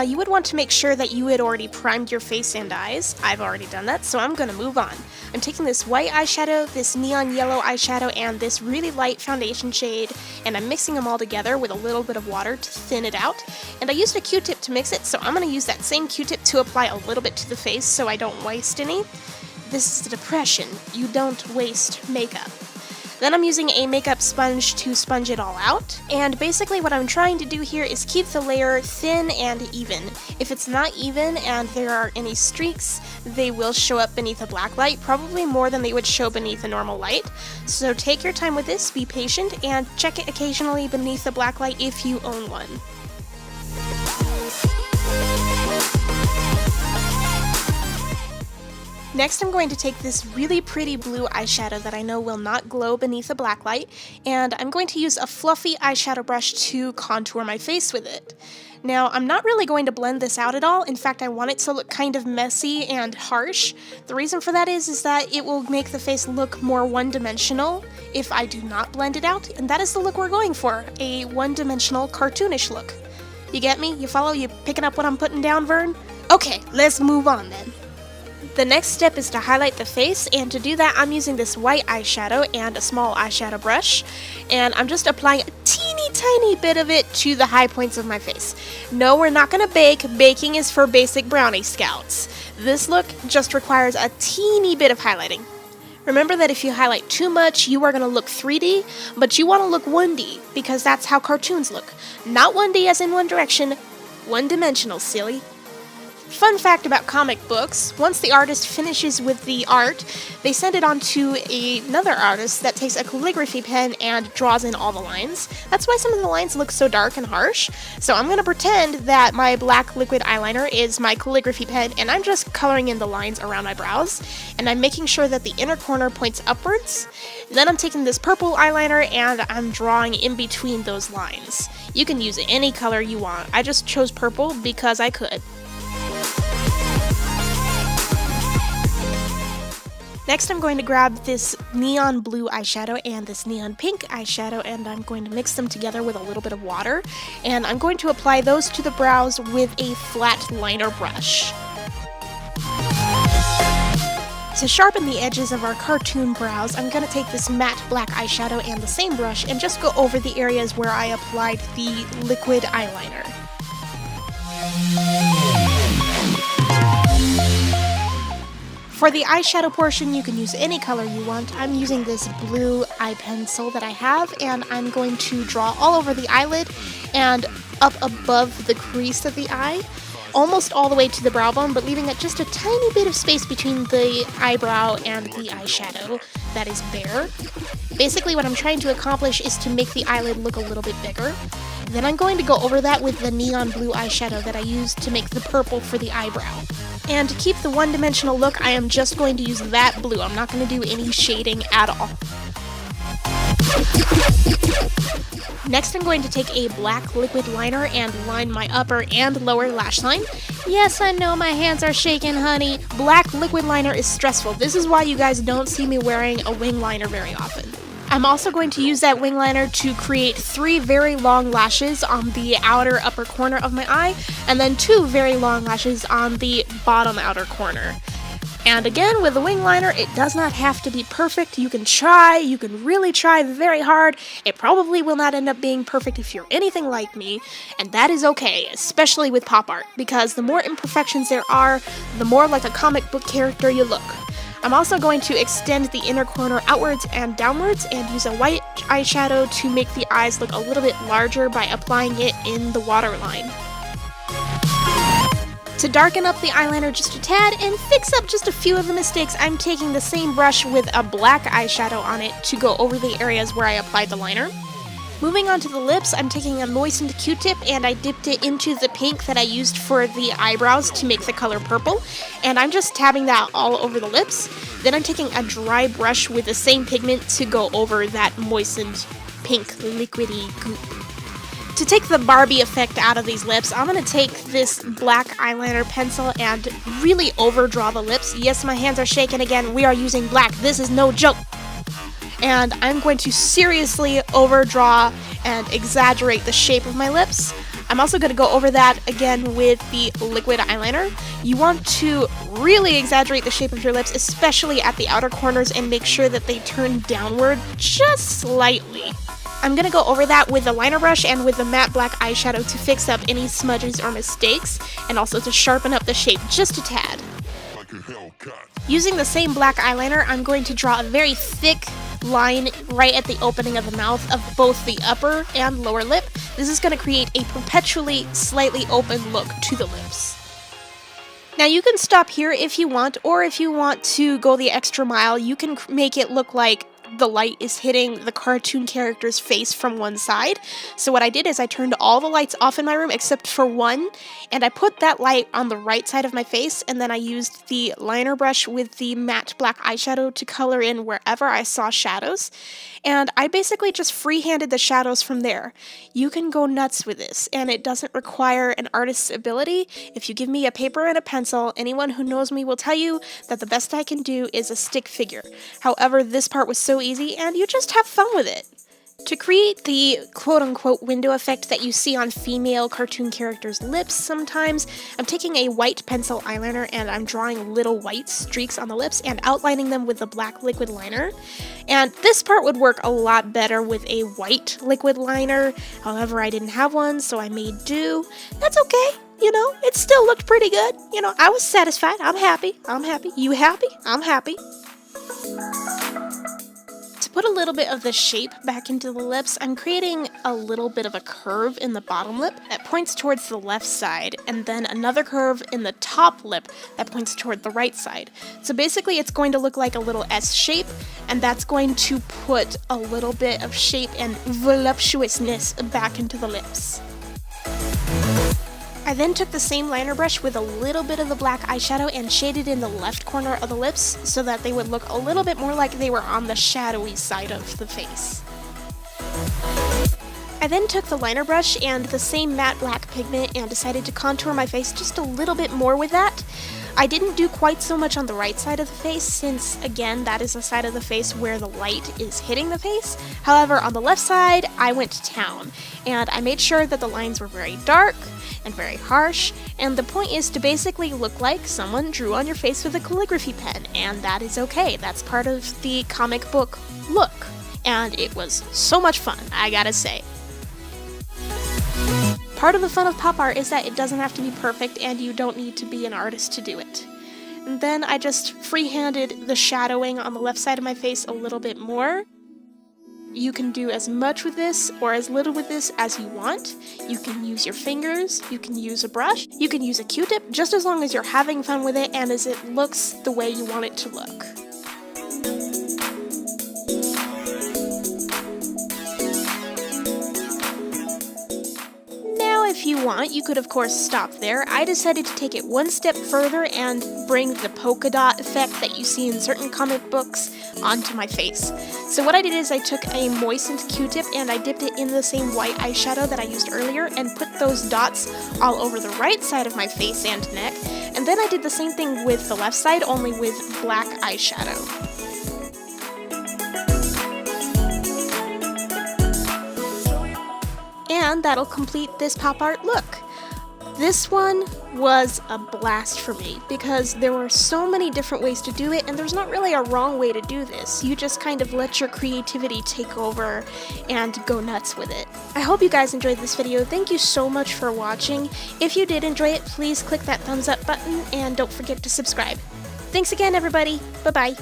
you would want to make sure that you had already primed your face and eyes. I've already done that, so I'm gonna move on. I'm taking this white eyeshadow, this neon yellow eyeshadow, and this really light foundation shade, and I'm mixing them all together with a little bit of water to thin it out. And I used a Q-tip to mix it, so I'm gonna use that same Q-tip to apply a little bit to the face so I don't waste any. This is a depression. You don't waste makeup. Then I'm using a makeup sponge to sponge it all out, and basically what I'm trying to do here is keep the layer thin and even. If it's not even and there are any streaks, they will show up beneath a black light, probably more than they would show beneath a normal light. So take your time with this, be patient, and check it occasionally beneath a black light if you own one. Next, I'm going to take this really pretty blue eyeshadow that I know will not glow beneath a black light, and I'm going to use a fluffy eyeshadow brush to contour my face with it. Now, I'm not really going to blend this out at all. In fact, I want it to look kind of messy and harsh. The reason for that is that it will make the face look more one-dimensional if I do not blend it out, and that is the look we're going for, a one-dimensional cartoonish look. You get me? You follow? You picking up what I'm putting down, Vern? Okay, let's move on then. The next step is to highlight the face, and to do that I'm using this white eyeshadow and a small eyeshadow brush, and I'm just applying a teeny tiny bit of it to the high points of my face. No, we're not gonna bake. Baking is for basic brownie scouts. This look just requires a teeny bit of highlighting. Remember that if you highlight too much, you are going to look 3D, but you want to look 1D, because that's how cartoons look. Not 1D as in one direction, one-dimensional, silly. Fun fact about comic books, once the artist finishes with the art, they send it on to another artist that takes a calligraphy pen and draws in all the lines. That's why some of the lines look so dark and harsh. So I'm going to pretend that my black liquid eyeliner is my calligraphy pen, and I'm just coloring in the lines around my brows, and I'm making sure that the inner corner points upwards. Then I'm taking this purple eyeliner and I'm drawing in between those lines. You can use any color you want. I just chose purple because I could. Next, I'm going to grab this neon blue eyeshadow and this neon pink eyeshadow, and I'm going to mix them together with a little bit of water, and I'm going to apply those to the brows with a flat liner brush. To sharpen the edges of our cartoon brows, I'm going to take this matte black eyeshadow and the same brush and just go over the areas where I applied the liquid eyeliner. For the eyeshadow portion, you can use any color you want. I'm using this blue eye pencil that I have, and I'm going to draw all over the eyelid and up above the crease of the eye, almost all the way to the brow bone, but leaving it just a tiny bit of space between the eyebrow and the eyeshadow that is bare. Basically, what I'm trying to accomplish is to make the eyelid look a little bit bigger. Then I'm going to go over that with the neon blue eyeshadow that I used to make the purple for the eyebrow. And to keep the one-dimensional look, I am just going to use that blue. I'm not going to do any shading at all. Next, I'm going to take a black liquid liner and line my upper and lower lash line. Yes, I know my hands are shaking, honey. Black liquid liner is stressful. This is why you guys don't see me wearing a wing liner very often. I'm also going to use that wing liner to create 3 very long lashes on the outer upper corner of my eye, and then 2 very long lashes on the bottom outer corner. And again, with the wing liner, it does not have to be perfect. You can try, you can really try very hard. It probably will not end up being perfect if you're anything like me, and that is okay, especially with pop art, because the more imperfections there are, the more like a comic book character you look. I'm also going to extend the inner corner outwards and downwards and use a white eyeshadow to make the eyes look a little bit larger by applying it in the waterline. To darken up the eyeliner just a tad and fix up just a few of the mistakes, I'm taking the same brush with a black eyeshadow on it to go over the areas where I applied the liner. Moving on to the lips, I'm taking a moistened Q-tip and I dipped it into the pink that I used for the eyebrows to make the color purple, and I'm just tabbing that all over the lips. Then I'm taking a dry brush with the same pigment to go over that moistened pink liquidy goop. To take the Barbie effect out of these lips, I'm going to take this black eyeliner pencil and really overdraw the lips. Yes, my hands are shaking again. We are using black. This is no joke. And I'm going to seriously overdraw and exaggerate the shape of my lips. I'm also going to go over that again with the liquid eyeliner. You want to really exaggerate the shape of your lips, especially at the outer corners, and make sure that they turn downward just slightly. I'm going to go over that with the liner brush and with the matte black eyeshadow to fix up any smudges or mistakes, and also to sharpen up the shape just a tad. Using the same black eyeliner, I'm going to draw a very thick line right at the opening of the mouth of both the upper and lower lip. This is going to create a perpetually slightly open look to the lips. Now you can stop here if you want, or if you want to go the extra mile, you can make it look like the light is hitting the cartoon character's face from one side. So what I did is I turned all the lights off in my room except for one, and I put that light on the right side of my face, and then I used the liner brush with the matte black eyeshadow to color in wherever I saw shadows, and I basically just freehanded the shadows from there. You can go nuts with this, and it doesn't require an artist's ability. If you give me a paper and a pencil, anyone who knows me will tell you that the best I can do is a stick figure. However, this part was so easy, and you just have fun with it. To create the quote-unquote window effect that you see on female cartoon characters' lips sometimes, I'm taking a white pencil eyeliner and I'm drawing little white streaks on the lips and outlining them with the black liquid liner. And this part would work a lot better with a white liquid liner. However, I didn't have one, so I made do. That's okay. You know, it still looked pretty good. You know, I was satisfied. I'm happy. I'm happy. You happy? I'm happy. Put a little bit of the shape back into the lips, I'm creating a little bit of a curve in the bottom lip that points towards the left side, and then another curve in the top lip that points toward the right side. So basically it's going to look like a little S shape, and that's going to put a little bit of shape and voluptuousness back into the lips. I then took the same liner brush with a little bit of the black eyeshadow and shaded in the left corner of the lips so that they would look a little bit more like they were on the shadowy side of the face. I then took the liner brush and the same matte black pigment and decided to contour my face just a little bit more with that. I didn't do quite so much on the right side of the face since, again, that is the side of the face where the light is hitting the face. However, on the left side, I went to town, and I made sure that the lines were very dark and very harsh, and the point is to basically look like someone drew on your face with a calligraphy pen, and that is okay. That's part of the comic book look, and it was so much fun, I gotta say. Part of the fun of pop art is that it doesn't have to be perfect and you don't need to be an artist to do it. And then I just freehanded the shadowing on the left side of my face a little bit more. You can do as much with this or as little with this as you want. You can use your fingers, you can use a brush, you can use a Q-tip, just as long as you're having fun with it and as it looks the way you want it to look. If you want, you could of course stop there. I decided to take it one step further and bring the polka dot effect that you see in certain comic books onto my face. So what I did is I took a moistened Q-tip and I dipped it in the same white eyeshadow that I used earlier and put those dots all over the right side of my face and neck. And then I did the same thing with the left side, only with black eyeshadow. And that'll complete this pop art look. This one was a blast for me because there were so many different ways to do it, and there's not really a wrong way to do this. You just kind of let your creativity take over and go nuts with it. I hope you guys enjoyed this video. Thank you so much for watching. If you did enjoy it, please click that thumbs up button and don't forget to subscribe. Thanks again, everybody. Bye-bye.